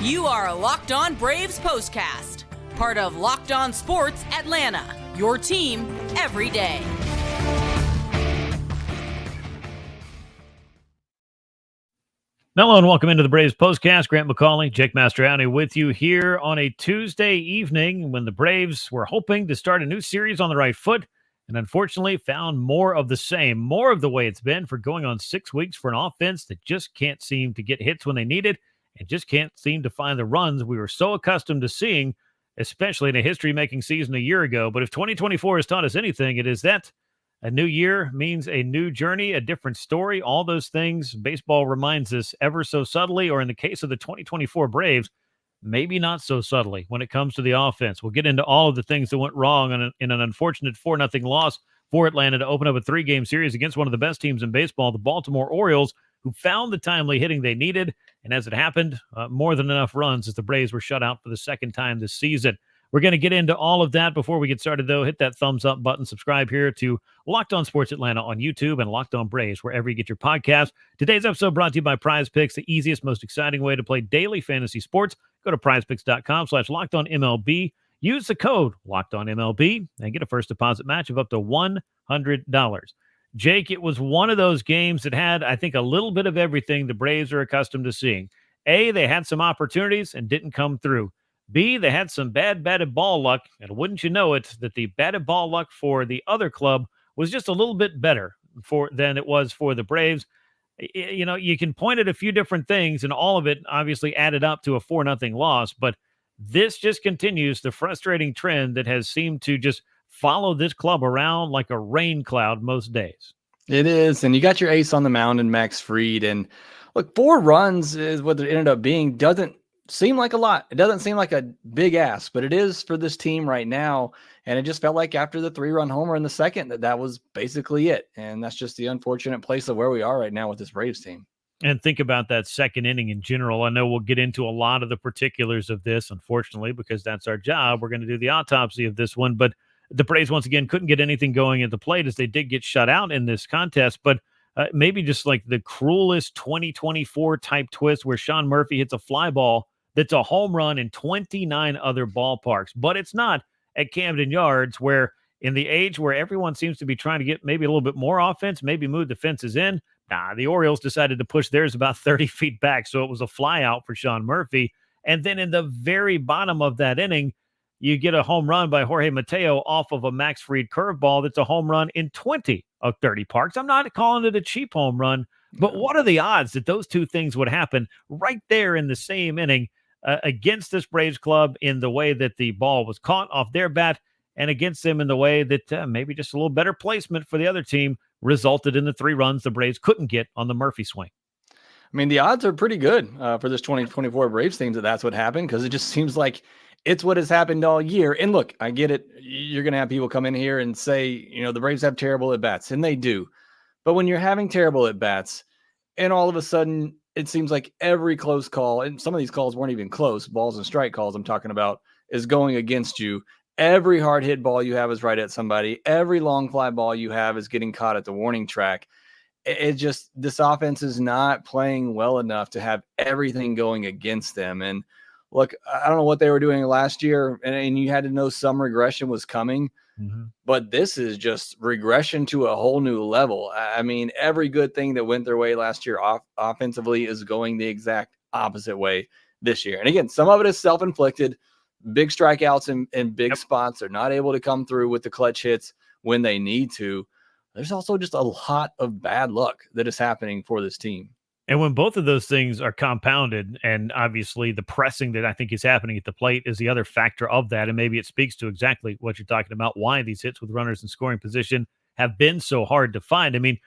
You are LockedOn Braves POSTCAST, part of LockedOn Sports Atlanta, your team every day. Hello and welcome into the Braves POSTCAST. Grant McAuley, Jake Mastroianni with you here on a Tuesday evening when the Braves were hoping to start a new series on the right foot and unfortunately found more of the same, more of the way it's been for going on 6 weeks for an offense that just can't seem to get hits when they need it and just can't seem to find the runs we were so accustomed to seeing, especially in a history-making season a year ago. But if 2024 has taught us anything, it is that a new year means a new journey, a different story, all those things baseball reminds us ever so subtly, or in the case of the 2024 Braves, maybe not so subtly when it comes to the offense. We'll get into all of the things that went wrong in an unfortunate 4-0 loss for Atlanta to open up a 3-game series against one of the best teams in baseball, the Baltimore Orioles, who found the timely hitting they needed. And as it happened, more than enough runs as the Braves were shut out for the second time this season. We're going to get into all of that. Before we get started, though, hit that thumbs up button. Subscribe here to Locked On Sports Atlanta on YouTube and Locked On Braves, wherever you get your podcasts. Today's episode brought to you by Prize Picks, the easiest, most exciting way to play daily fantasy sports. Go to prizepicks.com/LockedOnMLB. Use the code LockedOnMLB and get a first deposit match of up to $100. Jake, it was one of those games that had, I think, a little bit of everything the Braves are accustomed to seeing. A, they had some opportunities and didn't come through. B, they had some bad batted ball luck, and wouldn't you know it, that the batted ball luck for the other club was just a little bit better than it was for the Braves. You know, you can point at a few different things, and all of it obviously added up to a 4-0 loss, but this just continues the frustrating trend that has seemed to just follow this club around like a rain cloud most days. It is, and you got your ace on the mound in Max Fried, and look, 4 runs is what it ended up being. Doesn't seem like a lot. It doesn't seem like a big ask, but it is for this team right now. And it just felt like after the 3-run homer in the second, that was basically it. And that's just the unfortunate place of where we are right now with this Braves team. And think about that second inning in general. I know we'll get into a lot of the particulars of this, unfortunately, because that's our job. We're going to do the autopsy of this one. But the Braves, once again, couldn't get anything going at the plate as they did get shut out in this contest. But maybe just like the cruelest 2024 type twist where Sean Murphy hits a fly ball that's a home run in 29 other ballparks. But it's not at Camden Yards, where in the age where everyone seems to be trying to get maybe a little bit more offense, maybe move the fences in. The Orioles decided to push theirs about 30 feet back, so it was a fly out for Sean Murphy. And then in the very bottom of that inning, you get a home run by Jorge Mateo off of a Max Fried curveball that's a home run in 20 of 30 parks. I'm not calling it a cheap home run, but what are the odds that those two things would happen right there in the same inning against this Braves club in the way that the ball was caught off their bat, and against them in the way that maybe just a little better placement for the other team resulted in the 3 runs the Braves couldn't get on the Murphy swing? I mean, the odds are pretty good for this 2024 Braves team that's what happened, because it just seems like it's what has happened all year. And look, I get it. You're going to have people come in here and say, you know, the Braves have terrible at-bats, and they do. But when you're having terrible at-bats and all of a sudden it seems like every close call, and some of these calls weren't even close, balls and strike calls I'm talking about, is going against you. Every hard hit ball you have is right at somebody. Every long fly ball you have is getting caught at the warning track. It just, this offense is not playing well enough to have everything going against them. And look, I don't know what they were doing last year, and you had to know some regression was coming. Mm-hmm. But this is just regression to a whole new level. I mean, every good thing that went their way last year offensively is going the exact opposite way this year. And again, some of it is self-inflicted. Big strikeouts in big spots. They're not able to come through with the clutch hits when they need to. There's also just a lot of bad luck that is happening for this team. And when both of those things are compounded, and obviously the pressing that I think is happening at the plate is the other factor of that, and maybe it speaks to exactly what you're talking about, why these hits with runners in scoring position have been so hard to find. I mean,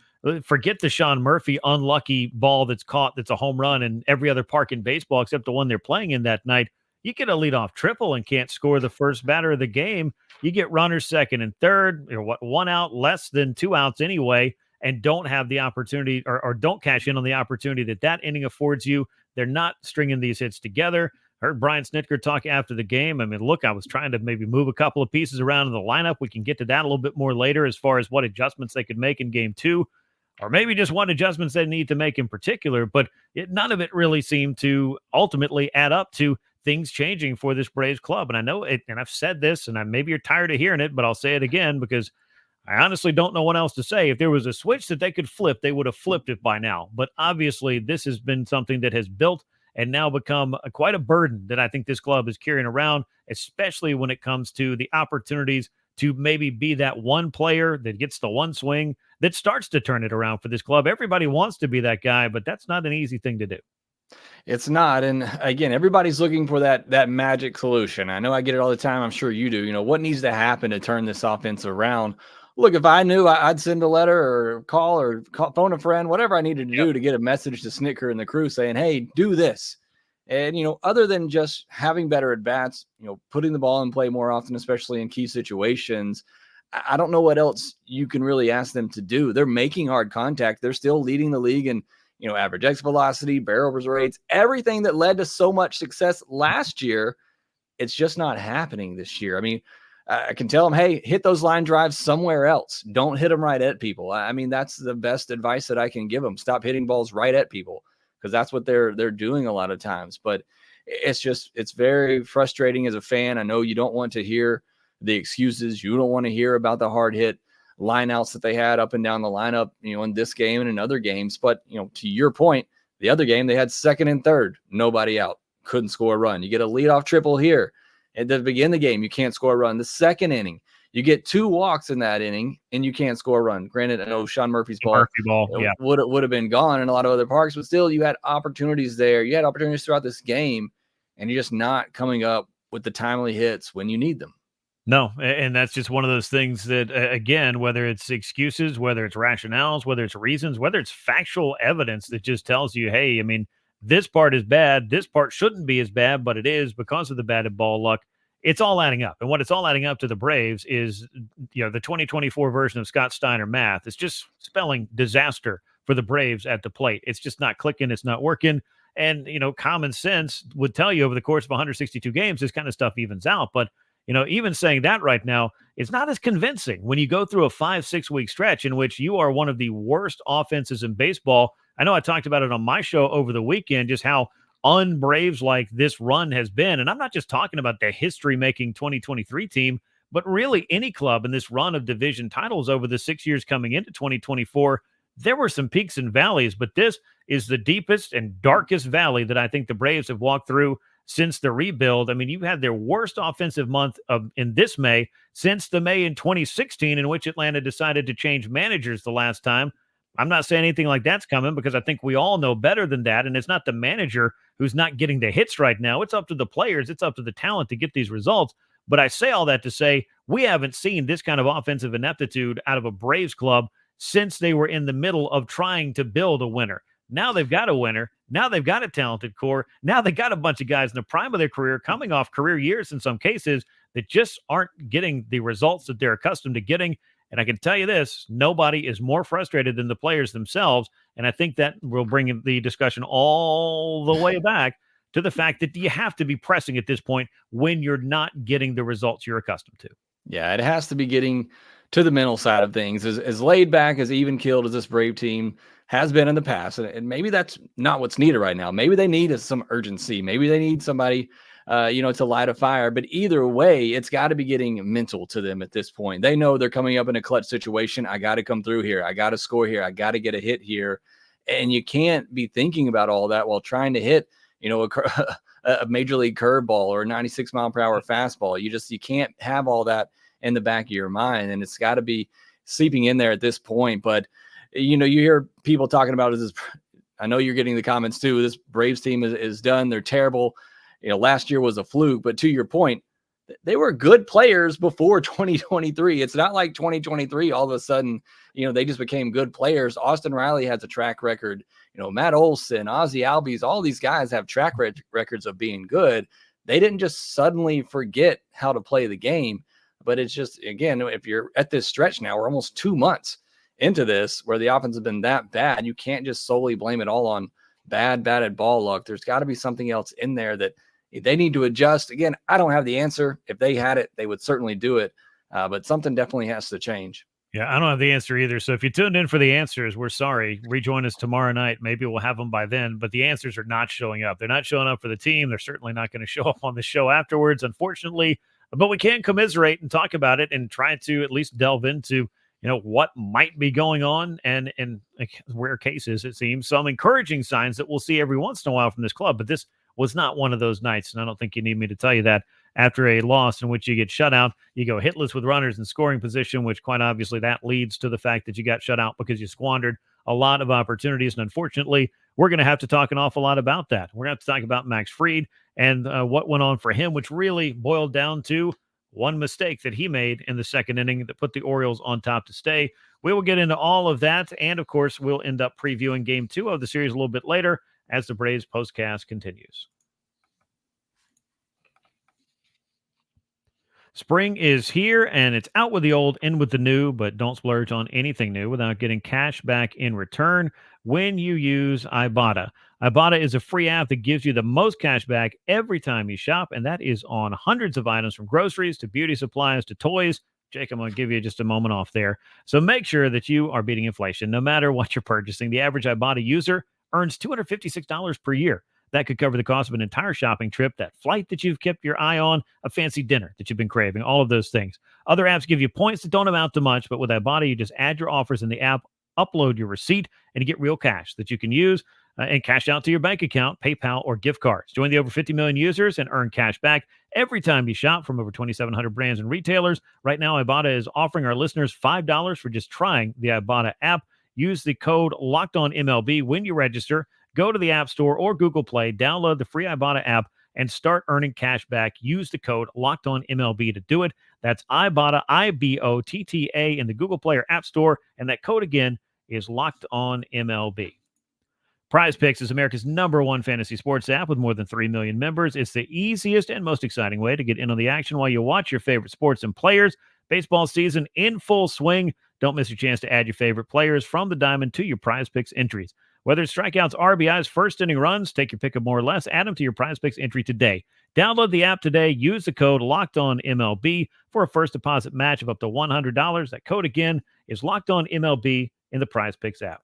forget the Sean Murphy unlucky ball that's caught that's a home run in every other park in baseball except the one they're playing in that night. You get a leadoff triple and can't score the first batter of the game. You get runners second and third, or one out, less than 2 outs anyway, and don't have the opportunity or don't cash in on the opportunity that inning affords you. They're not stringing these hits together. Heard Brian Snitker talk after the game. I mean, look, I was trying to maybe move a couple of pieces around in the lineup. We can get to that a little bit more later as far as what adjustments they could make in game 2. or maybe just what adjustments they need to make in particular. But none of it really seemed to ultimately add up to things changing for this Braves club. And I know it, and I've said this, and maybe you're tired of hearing it, but I'll say it again because I honestly don't know what else to say. If there was a switch that they could flip, they would have flipped it by now. But obviously, this has been something that has built and now become quite a burden that I think this club is carrying around, especially when it comes to the opportunities to maybe be that one player that gets the one swing that starts to turn it around for this club. Everybody wants to be that guy, but that's not an easy thing to do. It's not. And again, everybody's looking for that magic solution. I know I get it all the time. I'm sure you do. What needs to happen to turn this offense around? Look, if I knew, I'd send a letter or phone a friend, whatever I needed to do to get a message to Snicker and the crew saying, hey, do this. And, other than just having better at bats, putting the ball in play more often, especially in key situations, I don't know what else you can really ask them to do. They're making hard contact. They're still leading the league in, average exit velocity, barrel rates, everything that led to so much success last year. It's just not happening this year. I mean, I can tell them, hey, hit those line drives somewhere else. Don't hit them right at people. I mean, that's the best advice that I can give them. Stop hitting balls right at people, because that's what they're doing a lot of times. But it's very frustrating as a fan. I know you don't want to hear the excuses. You don't want to hear about the hard hit lineouts that they had up and down the lineup, in this game and in other games. But, to your point, the other game, they had second and third, nobody out, couldn't score a run. You get a leadoff triple here at the beginning of the game, you can't score a run. The second inning, you get 2 walks in that inning and you can't score a run. Granted, I know Sean Murphy's ball, Yeah, would have been gone in a lot of other parks, but still you had opportunities there. You had opportunities throughout this game, and you're just not coming up with the timely hits when you need them. No, and that's just one of those things that, again, whether it's excuses, whether it's rationales, whether it's reasons, whether it's factual evidence that just tells you, hey, I mean, this part is bad, this part shouldn't be as bad, but it is because of the bad ball luck. It's all adding up. And what it's all adding up to the Braves is, the 2024 version of Scott Steiner math. It's just spelling disaster for the Braves at the plate. It's just not clicking. It's not working. And, common sense would tell you over the course of 162 games, this kind of stuff evens out. But even saying that right now is not as convincing when you go through a 5-6 week stretch in which you are one of the worst offenses in baseball. I know I talked about it on my show over the weekend, just how un-Braves like this run has been. And I'm not just talking about the history-making 2023 team, but really any club in this run of division titles over the 6 years coming into 2024. There were some peaks and valleys, but this is the deepest and darkest valley that I think the Braves have walked through since the rebuild. I mean, you had their worst offensive month in this May since the May in 2016, in which Atlanta decided to change managers the last time. I'm not saying anything like that's coming, because I think we all know better than that. And it's not the manager who's not getting the hits right now. It's up to the players. It's up to the talent to get these results. But I say all that to say we haven't seen this kind of offensive ineptitude out of a Braves club since they were in the middle of trying to build a winner. Now they've got a winner. Now they've got a talented core. Now they got a bunch of guys in the prime of their career, coming off career years in some cases, that just aren't getting the results that they're accustomed to getting. And I can tell you this, nobody is more frustrated than the players themselves. And I think that will bring the discussion all the way back to the fact that you have to be pressing at this point when you're not getting the results you're accustomed to. Yeah, it has to be getting to the mental side of things. As laid back, as even keeled as this Brave team has been in the past, and maybe that's not what's needed right now. Maybe they need some urgency. Maybe they need somebody, to light a fire. But either way, it's got to be getting mental to them at this point. They know they're coming up in a clutch situation. I got to come through here. I got to score here. I got to get a hit here. And you can't be thinking about all that while trying to hit, a major league curveball or a 96 mile per hour fastball. You can't have all that in the back of your mind, and it's got to be seeping in there at this point. But you hear people talking about this. I know you're getting the comments too. This Braves team is done. They're terrible. Last year was a fluke, but to your point, they were good players before 2023. It's not like 2023 all of a sudden, they just became good players. Austin Riley has a track record. Matt Olson, Ozzie Albies, all these guys have track records of being good. They didn't just suddenly forget how to play the game. But it's just, again, if you're at this stretch now, we're almost 2 months into this where the offense has been that bad. You can't just solely blame it all on batted ball luck. There's got to be something else in there that they need to adjust. Again, I don't have the answer. If they had it, they would certainly do it. But something definitely has to change. Yeah, I don't have the answer either. So if you tuned in for the answers, we're sorry. Rejoin us tomorrow night. Maybe we'll have them by then. But the answers are not showing up. They're not showing up for the team. They're certainly not going to show up on the show afterwards, unfortunately. But we can commiserate and talk about it and try to at least delve into, what might be going on. And in rare cases, it seems, some encouraging signs that we'll see every once in a while from this club. But this was not one of those nights. And I don't think you need me to tell you that. After a loss in which you get shut out, you go hitless with runners in scoring position, which quite obviously that leads to the fact that you got shut out because you squandered a lot of opportunities. And unfortunately, we're going to have to talk an awful lot about that. We're going to have to talk about Max Fried and what went on for him, which really boiled down to one mistake that he made in the second inning that put the Orioles on top to stay. We will get into all of that. And of course, we'll end up previewing game 2 of the series a little bit later as the Braves postcast continues. Spring is here, and it's out with the old, in with the new, but don't splurge on anything new without getting cash back in return when you use Ibotta. Ibotta is a free app that gives you the most cash back every time you shop, and that is on hundreds of items from groceries to beauty supplies to toys. Jake, I'm going to give you just a moment off there. So make sure that you are beating inflation no matter what you're purchasing. The average Ibotta user earns $256 per year. That could cover the cost of an entire shopping trip, that flight that you've kept your eye on, a fancy dinner that you've been craving, all of those things. Other apps give you points that don't amount to much, but with Ibotta, you just add your offers in the app, upload your receipt, and you get real cash that you can use and cash out to your bank account, PayPal, or gift cards. Join the over 50 million users and earn cash back every time you shop from over 2,700 brands and retailers. Right now, Ibotta is offering our listeners $5 for just trying the Ibotta app. Use the code LockedOnMLB when you register. Go to the App Store or Google Play, download the free Ibotta app, and start earning cash back. Use the code LockedOnMLB to do it. That's Ibotta, IBOTTA, in the Google Play or App Store, and that code again is LockedOnMLB. Prize Picks is America's #1 fantasy sports app with more than 3 million members. It's the easiest and most exciting way to get in on the action while you watch your favorite sports and players. Baseball season in full swing. Don't miss your chance to add your favorite players from the diamond to your Prize Picks entries. Whether it's strikeouts, RBIs, first inning runs, take your pick of more or less, add them to your Prize Picks entry today. Download the app today. Use the code LockedOnMLB for a first deposit match of up to $100. That code again is LockedOnMLB in the Prize Picks app.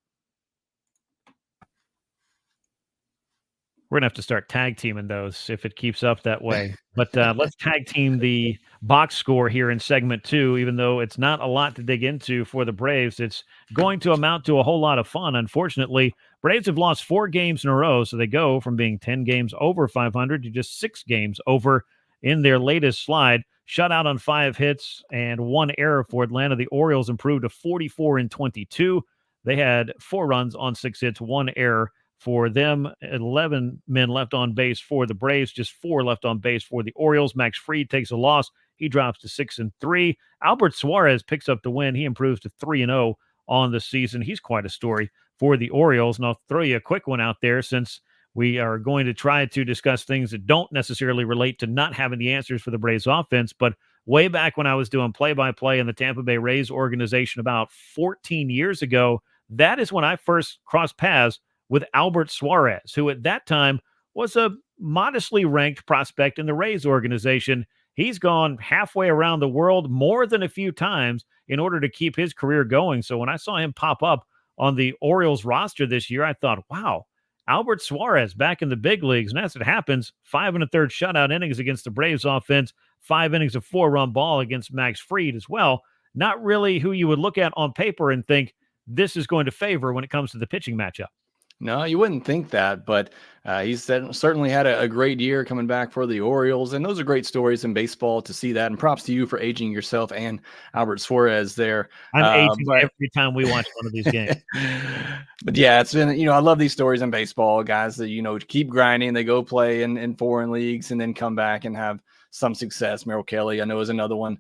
We're going to have to start tag teaming those if it keeps up that way. But let's tag team the box score here in segment 2, even though it's not a lot to dig into for the Braves. It's going to amount to a whole lot of fun. Unfortunately, Braves have lost 4 games in a row, so they go from being 10 games over 500 to just 6 games over in their latest slide. Shutout on 5 hits and 1 error for Atlanta. The Orioles improved to 44-22. They had 4 runs on 6 hits, 1 error for them. 11 men left on base for the Braves, just 4 left on base for the Orioles. Max Fried takes a loss. He drops to 6-3. Albert Suarez picks up the win. He improves to 3-0 on the season. He's quite a story for the Orioles. And I'll throw you a quick one out there since we are going to try to discuss things that don't necessarily relate to not having the answers for the Braves offense. But way back when I was doing play-by-play in the Tampa Bay Rays organization about 14 years ago, that is when I first crossed paths with Albert Suarez, who at that time was a modestly ranked prospect in the Rays organization. He's gone halfway around the world more than a few times in order to keep his career going. So when I saw him pop up on the Orioles roster this year, I thought, wow, Albert Suarez back in the big leagues. And as it happens, 5 1/3 shutout innings against the Braves offense, 5 innings of 4-run ball against Max Fried as well. Not really who you would look at on paper and think this is going to favor when it comes to the pitching matchup. No, you wouldn't think that, but he's certainly had a great year coming back for the Orioles, and those are great stories in baseball to see that. And props to you for aging yourself and Albert Suarez there. I'm aging every time we watch one of these games. But yeah, it's been, I love these stories in baseball, guys that, keep grinding. They go play in foreign leagues and then come back and have some success. Merrill Kelly, I know, is another one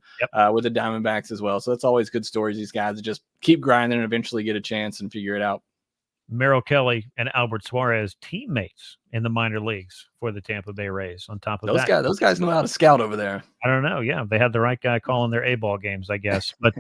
with the Diamondbacks as well. So that's always good stories. These guys that just keep grinding and eventually get a chance and figure it out. Merrill Kelly and Albert Suarez, teammates in the minor leagues for the Tampa Bay Rays. On top of those guys know how to scout over there. I don't know. Yeah, they had the right guy calling their A-ball games, I guess. But,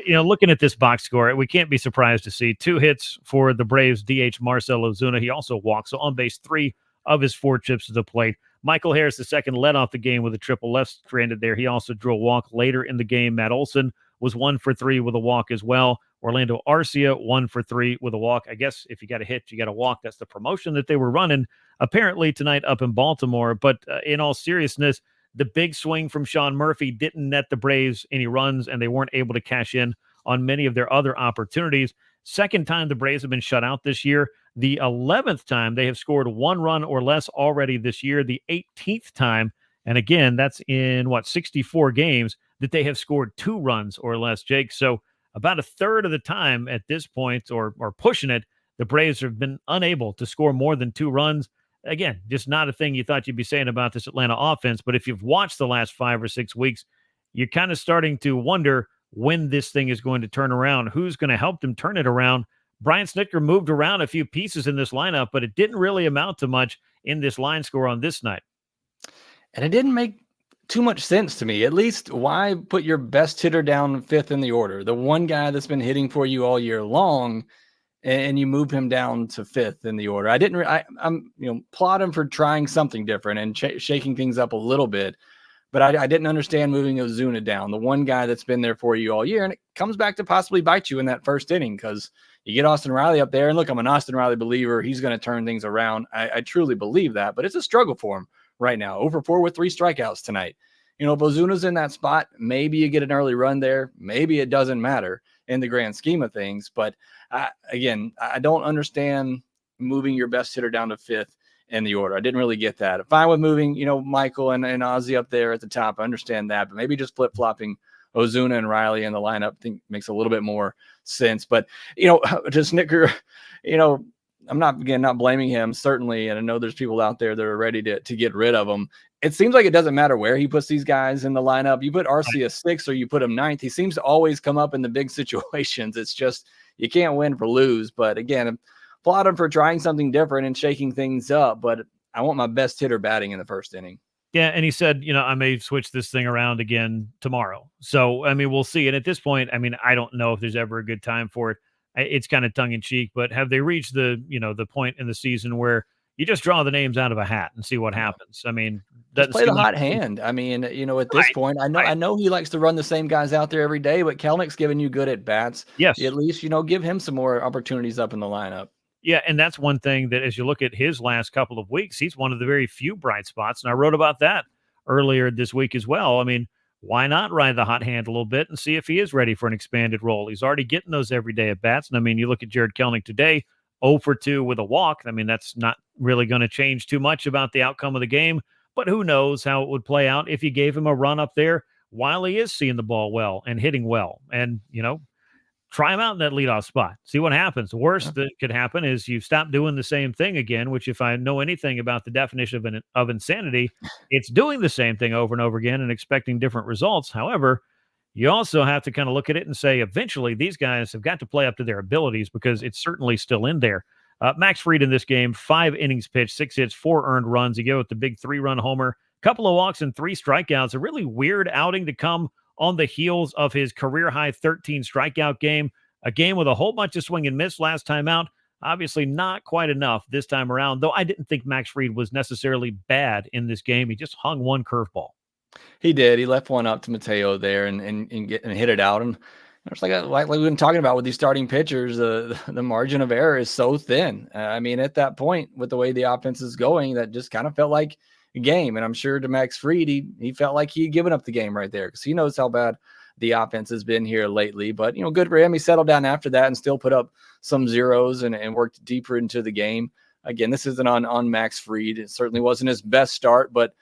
looking at this box score, we can't be surprised to see 2 hits for the Braves DH Marcell Ozuna. He also walks, so on base 3 of his 4 trips to the plate. Michael Harris II led off the game with a triple left-handed there. He also drew a walk later in the game. Matt Olson was 1 for 3 with a walk as well. Orlando Arcia, 1 for 3 with a walk. I guess if you got a hit, you got a walk. That's the promotion that they were running apparently tonight up in Baltimore. But in all seriousness, the big swing from Sean Murphy didn't net the Braves any runs, and they weren't able to cash in on many of their other opportunities. Second time the Braves have been shut out this year. The 11th time they have scored 1 run or less already this year. The 18th time, and again, that's in 64 games that they have scored 2 runs or less, Jake. So about a third of the time at this point, or pushing it, the Braves have been unable to score more than 2 runs. Again, just not a thing you thought you'd be saying about this Atlanta offense. But if you've watched the last 5 or 6 weeks, you're kind of starting to wonder when this thing is going to turn around. Who's going to help them turn it around? Brian Snitker moved around a few pieces in this lineup, but it didn't really amount to much in this line score on this night. And it didn't make too much sense to me. At least, why put your best hitter down 5th in the order? The one guy that's been hitting for you all year long, and you move him down to 5th in the order. I'm applaud him for trying something different and shaking things up a little bit. But I didn't understand moving Ozuna down, the one guy that's been there for you all year. And it comes back to possibly bite you in that first inning, because you get Austin Riley up there. And look, I'm an Austin Riley believer. He's going to turn things around. I truly believe that. But it's a struggle for him right now. Over 4 with 3 strikeouts tonight. If Ozuna's in that spot, maybe you get an early run there. Maybe it doesn't matter in the grand scheme of things. But again, I don't understand moving your best hitter down to 5th in the order. I didn't really get that. Fine with moving, Michael and Ozzy up there at the top. I understand that, but maybe just flip-flopping Ozuna and Riley in the lineup, I think makes a little bit more sense. But, just Snicker, I'm not blaming him, certainly. And I know there's people out there that are ready to get rid of him. It seems like it doesn't matter where he puts these guys in the lineup. You put Arcia 6th or you put him 9th. He seems to always come up in the big situations. It's just, you can't win for lose. But again, applaud him for trying something different and shaking things up, but I want my best hitter batting in the first inning. Yeah, and he said, I may switch this thing around again tomorrow. So, we'll see. And at this point, I don't know if there's ever a good time for it. It's kind of tongue-in-cheek, but have they reached the point in the season where you just draw the names out of a hat and see what happens? Just play the hot hand. At this point, I know he likes to run the same guys out there every day, but Kelnick's giving you good at bats. Yes. At least, give him some more opportunities up in the lineup. Yeah, and that's one thing that as you look at his last couple of weeks, he's one of the very few bright spots. And I wrote about that earlier this week as well. Why not ride the hot hand a little bit and see if he is ready for an expanded role? He's already getting those everyday at bats. And you look at Jared Kelnick today, 0 for 2 with a walk. That's not really going to change too much about the outcome of the game, but who knows how it would play out if you gave him a run up there while he is seeing the ball well and hitting well. And, try him out in that leadoff spot. See what happens. The worst that could happen is you stop doing the same thing again, which if I know anything about the definition of insanity, it's doing the same thing over and over again and expecting different results. However, you also have to kind of look at it and say, eventually these guys have got to play up to their abilities because it's certainly still in there. Max Fried in this game, 5 innings pitched, 6 hits, 4 earned runs. He gave up the big 3-run homer, couple of walks and 3 strikeouts. A really weird outing to come on the heels of his career-high 13 strikeout game, a game with a whole bunch of swing and miss last time out. Obviously not quite enough this time around, though I didn't think Max Fried was necessarily bad in this game. He just hung one curveball. He did. He left one up to Mateo there and hit it out. And it's like we've been talking about with these starting pitchers, the margin of error is so thin. At that point, with the way the offense is going, that just kind of felt like game. And I'm sure to Max Fried, he felt like he had given up the game right there because he knows how bad the offense has been here lately. But, good for him. He settled down after that and still put up some zeros and worked deeper into the game. Again, this isn't on Max Fried. It certainly wasn't his best start, but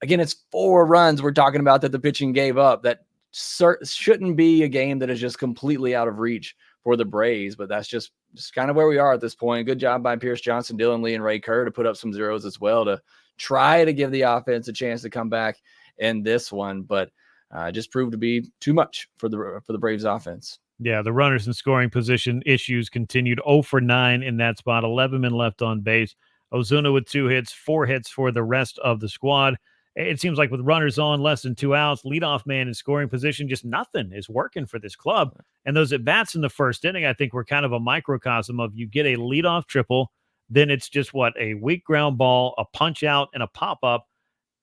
again, it's 4 runs we're talking about that the pitching gave up. That shouldn't be a game that is just completely out of reach for the Braves, but that's just kind of where we are at this point. Good job by Pierce Johnson, Dylan Lee, and Ray Kerr to put up some zeros as well to try to give the offense a chance to come back in this one, but just proved to be too much for the Braves offense. Yeah, the runners in scoring position issues continued. 0 for 9 in that spot, 11 men left on base. Ozuna with 2 hits, 4 hits for the rest of the squad. It seems like with runners on, less than 2 outs, leadoff man in scoring position, just nothing is working for this club. And those at-bats in the first inning, I think, were kind of a microcosm of you get a leadoff triple, then it's just a weak ground ball, a punch out, and a pop-up.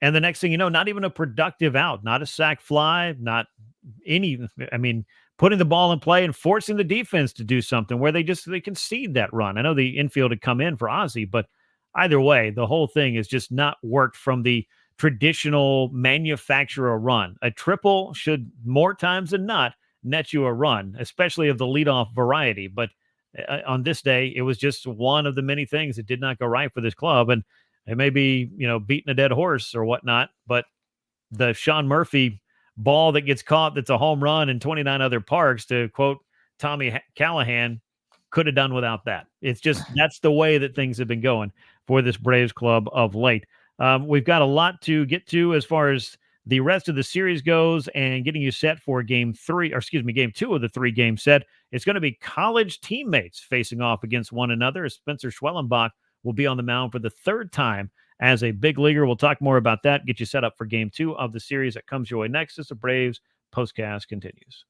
And the next thing you know, not even a productive out, not a sac fly, not putting the ball in play and forcing the defense to do something where they concede that run. I know the infield had come in for Ozzie, but either way, the whole thing has just not worked from the traditional manufacturer run. A triple should more times than not net you a run, especially of the leadoff variety. But on this day, it was just one of the many things that did not go right for this club. And it may be, beating a dead horse or whatnot, but the Sean Murphy ball that gets caught that's a home run in 29 other parks, to quote Tommy Callahan, could have done without that. It's just that's the way that things have been going for this Braves club of late. We've got a lot to get to as far as the rest of the series goes and getting you set for game 2 of the 3-game set. It's going to be college teammates facing off against one another. Spencer Schwellenbach will be on the mound for the 3rd time as a big leaguer. We'll talk more about that, get you set up for game 2 of the series that comes your way next as the Braves postcast continues.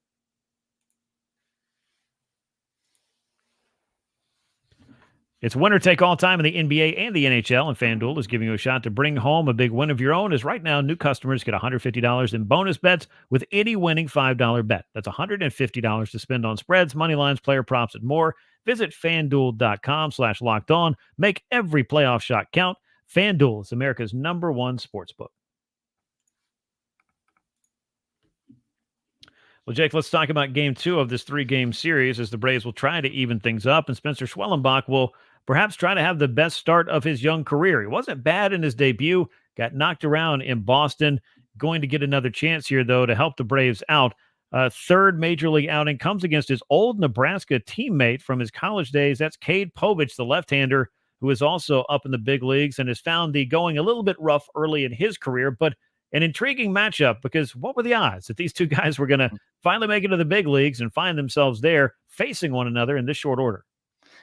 It's winner take all time in the NBA and the NHL, and FanDuel is giving you a shot to bring home a big win of your own, as right now new customers get $150 in bonus bets with any winning $5 bet. That's $150 to spend on spreads, money lines, player props, and more. Visit FanDuel.com/lockedon. Make every playoff shot count. FanDuel is America's #1 sportsbook. Well, Jake, let's talk about game 2 of this 3-game series as the Braves will try to even things up, and Spencer Schwellenbach will perhaps try to have the best start of his young career. He wasn't bad in his debut, got knocked around in Boston, going to get another chance here, though, to help the Braves out. 3rd major league outing comes against his old Nebraska teammate from his college days. That's Cade Povich, the left-hander, who is also up in the big leagues and has found the going a little bit rough early in his career, but an intriguing matchup because what were the odds that these two guys were going to finally make it to the big leagues and find themselves there facing one another in this short order?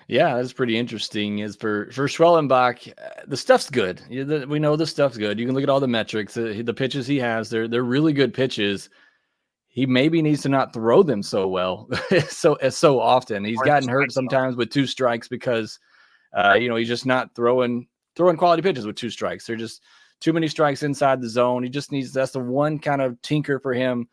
Yeah, that's pretty interesting. Is for Schwellenbach, the stuff's good. We know the stuff's good. You can look at all the metrics, the pitches he has. They're really good pitches. He maybe needs to not throw them so well, so often. He's gotten hurt sometimes with 2 strikes because, he's just not throwing quality pitches with 2 strikes. They're just too many strikes inside the zone. He just needs, that's the one kind of tinker for him,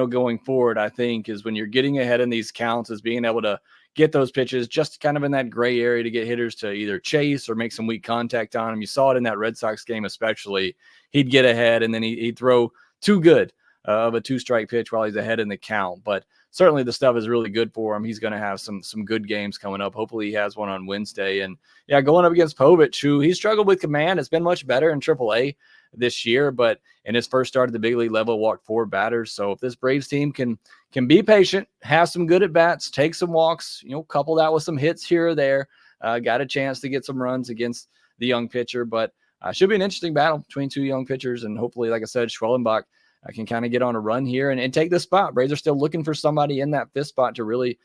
going forward, I think, is when you're getting ahead in these counts, is being able to get those pitches just kind of in that gray area to get hitters to either chase or make some weak contact on him. You saw it in that Red Sox game, especially. He'd get ahead and then he'd throw too good of a 2-strike pitch while he's ahead in the count. But certainly the stuff is really good for him. He's going to have some good games coming up. Hopefully he has one on Wednesday. And yeah, going up against Povich, who he struggled with command. It's been much better in AAA this year, but in his first start at the big league level, walked 4 batters. So if this Braves team can be patient, have some good at bats, take some walks, couple that with some hits here or there, got a chance to get some runs against the young pitcher. But should be an interesting battle between 2 young pitchers. And hopefully, like I said, Schwellenbach can kind of get on a run here and take the spot. Braves are still looking for somebody in that 5th spot to really,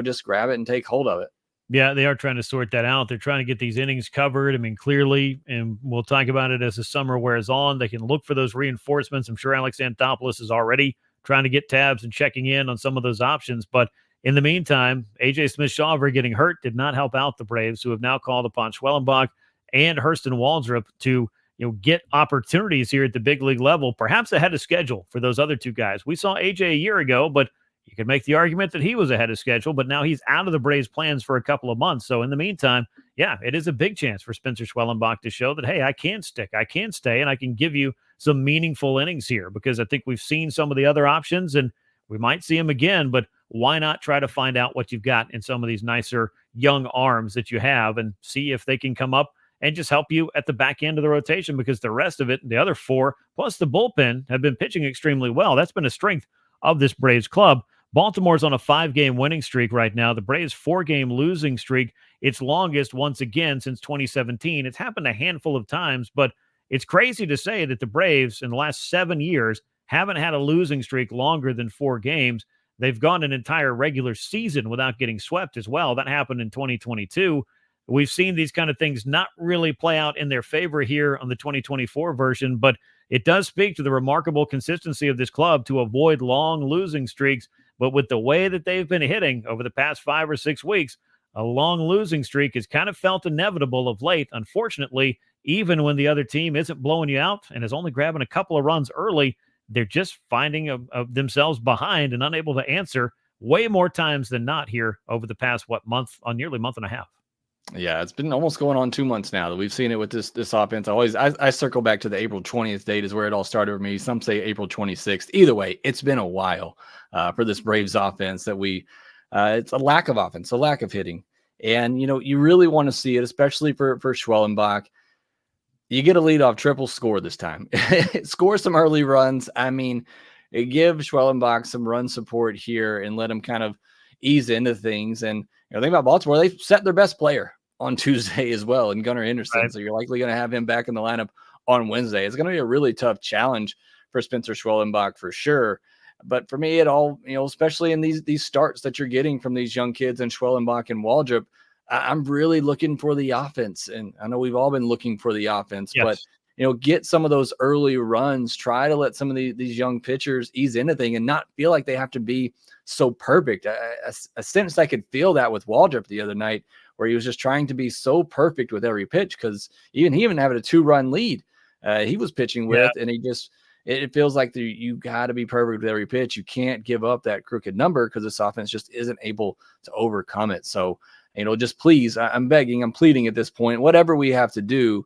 just grab it and take hold of it. Yeah, they are trying to sort that out. They're trying to get these innings covered. I mean, clearly, and we'll talk about it as the summer wears on, they can look for those reinforcements. I'm sure Alex Anthopoulos is already trying to get tabs and checking in on some of those options. But in the meantime, A.J. Smith-Shawver getting hurt did not help out the Braves, who have now called upon Schwellenbach and Hurston Waldrop to get opportunities here at the big league level, perhaps ahead of schedule for those other 2 guys. We saw A.J. a year ago, but you could make the argument that he was ahead of schedule, but now he's out of the Braves' plans for a couple of months. So in the meantime, yeah, it is a big chance for Spencer Schwellenbach to show that, hey, I can stick, I can stay, and I can give you some meaningful innings here, because I think we've seen some of the other options and we might see him again, but why not try to find out what you've got in some of these nicer young arms that you have and see if they can come up and just help you at the back end of the rotation, because the rest of it, the other 4, plus the bullpen, have been pitching extremely well. That's been a strength of this Braves club. Baltimore's on a 5-game winning streak right now. The Braves' 4-game losing streak, its longest once again since 2017. It's happened a handful of times, but it's crazy to say that the Braves in the last 7 years haven't had a losing streak longer than 4 games. They've gone an entire regular season without getting swept as well. That happened in 2022. We've seen these kind of things not really play out in their favor here on the 2024 version, but it does speak to the remarkable consistency of this club to avoid long losing streaks. But with the way that they've been hitting over the past 5 or 6 weeks, a long losing streak has kind of felt inevitable of late. Unfortunately, even when the other team isn't blowing you out and is only grabbing a couple of runs early, they're just finding themselves behind and unable to answer way more times than not here over the past, nearly month and a half. Yeah, it's been almost going on 2 months now that we've seen it with this offense. I circle back to the April 20th date is where it all started for me. Some say April 26th. Either way, it's been a while for this Braves offense that it's a lack of offense, a lack of hitting. And, you really want to see it, especially for Schwellenbach. You get a leadoff triple score this time. Score some early runs. I mean, give Schwellenbach some run support here and let him kind of ease into things. And the thing about Baltimore, they've set their best player on Tuesday as well, and Gunnar Henderson. Right. So you're likely going to have him back in the lineup on Wednesday. It's going to be a really tough challenge for Spencer Schwellenbach for sure. But for me, it all, especially in these starts that you're getting from these young kids and Schwellenbach and Waldrop, I'm really looking for the offense. And I know we've all been looking for the offense, Yes. but get some of those early runs, try to let some of these young pitchers ease into things and not feel like they have to be so perfect. A sense I could feel that with Waldrop the other night, where he was just trying to be so perfect with every pitch, because he even having a 2-run lead he was pitching with, and it feels like you got to be perfect with every pitch. You can't give up that crooked number because this offense just isn't able to overcome it. So, just please, I'm begging, I'm pleading at this point, whatever we have to do,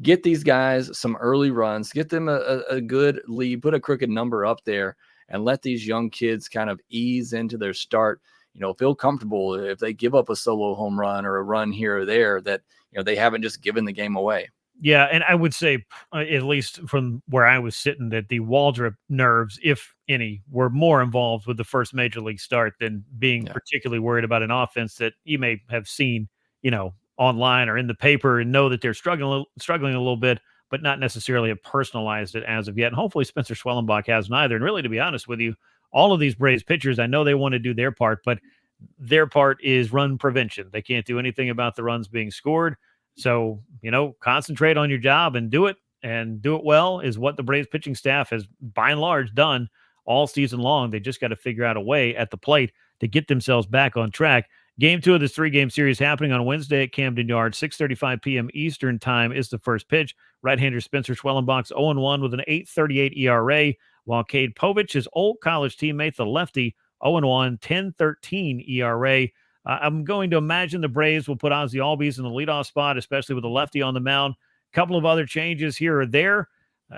get these guys some early runs, get them a good lead, put a crooked number up there, and let these young kids kind of ease into their start. Feel comfortable if they give up a solo home run or a run here or there, that, they haven't just given the game away. Yeah, and I would say, at least from where I was sitting, that the Waldrop nerves, if any, were more involved with the first major league start than being particularly worried about an offense that you may have seen, online or in the paper, and know that they're struggling a little bit, but not necessarily have personalized it as of yet. And hopefully Spencer Schwellenbach hasn't either. And really, to be honest with you, all of these Braves pitchers, I know they want to do their part, but their part is run prevention. They can't do anything about the runs being scored. So, concentrate on your job and do it well, is what the Braves pitching staff has by and large done all season long. They just got to figure out a way at the plate to get themselves back on track. Game 2 of this 3-game series happening on Wednesday at Camden Yards, 6:35 p.m. Eastern time is the first pitch. Right-hander Spencer Schwellenbach's 0-1 with an 8.38 ERA, while Cade Povich, his old college teammate, the lefty, 0-1, 10.13 ERA. I'm going to imagine the Braves will put Ozzie Albies in the leadoff spot, especially with a lefty on the mound. A couple of other changes here or there.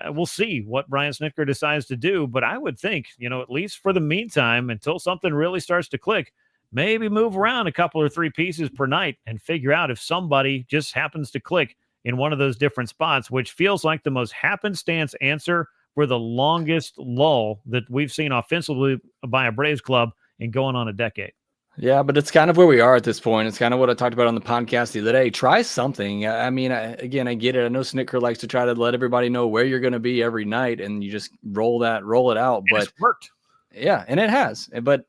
We'll see what Brian Snitker decides to do, but I would think, at least for the meantime, until something really starts to click, maybe move around a couple or 3 pieces per night and figure out if somebody just happens to click in one of those different spots, which feels like the most happenstance answer for the longest lull that we've seen offensively by a Braves club in going on a decade. Yeah, but it's kind of where we are at this point. It's kind of what I talked about on the podcast the other day. Try something. I mean, I get it. I know Snitker likes to try to let everybody know where you're going to be every night, and you just roll it out. But it's worked. Yeah, and it has, but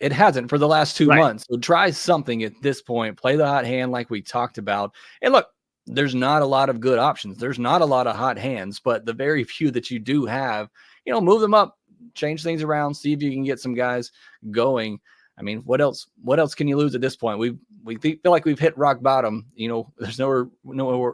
it hasn't for the last 2 months. So try something at this point. Play the hot hand like we talked about. And look, there's not a lot of good options. There's not a lot of hot hands, but the very few that you do have, move them up, change things around, see if you can get some guys going. I mean, what else can you lose at this point? We feel like we've hit rock bottom. There's nowhere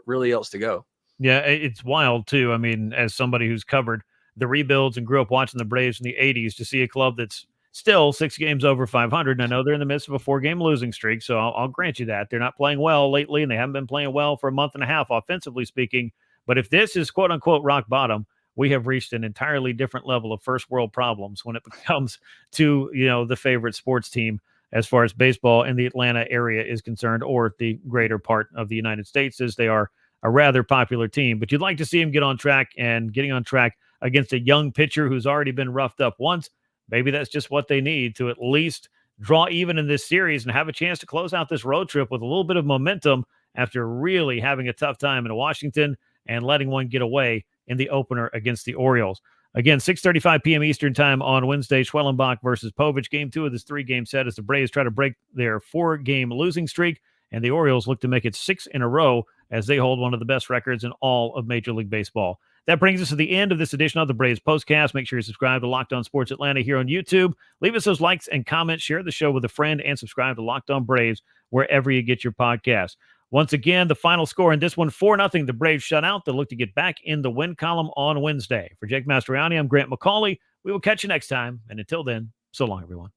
really else to go. Yeah, it's wild too. I mean, as somebody who's covered the rebuilds and grew up watching the Braves in the 80s, to see a club that's still 6 games over 500. And I know they're in the midst of a 4-game losing streak, so I'll grant you that. They're not playing well lately, and they haven't been playing well for a month and a half, offensively speaking. But if this is quote-unquote rock bottom, we have reached an entirely different level of first world problems when it comes to, the favorite sports team as far as baseball in the Atlanta area is concerned, or the greater part of the United States, as they are a rather popular team. But you'd like to see him get on track, and getting on track against a young pitcher who's already been roughed up once. Maybe that's just what they need to at least draw even in this series and have a chance to close out this road trip with a little bit of momentum after really having a tough time in Washington and letting one get away in the opener against the Orioles. Again, 6:35 p.m. Eastern time on Wednesday, Schwellenbach versus Povich. Game 2 of this 3-game set as the Braves try to break their 4-game losing streak, and the Orioles look to make it 6 in a row as they hold one of the best records in all of Major League Baseball. That brings us to the end of this edition of the Braves Postcast. Make sure you subscribe to Locked On Sports Atlanta here on YouTube. Leave us those likes and comments. Share the show with a friend, and subscribe to Locked On Braves wherever you get your podcasts. Once again, the final score in this one, 4-0. The Braves shut out. They'll look to get back in the win column on Wednesday. For Jake Mastroianni, I'm Grant McAuley. We will catch you next time. And until then, so long, everyone.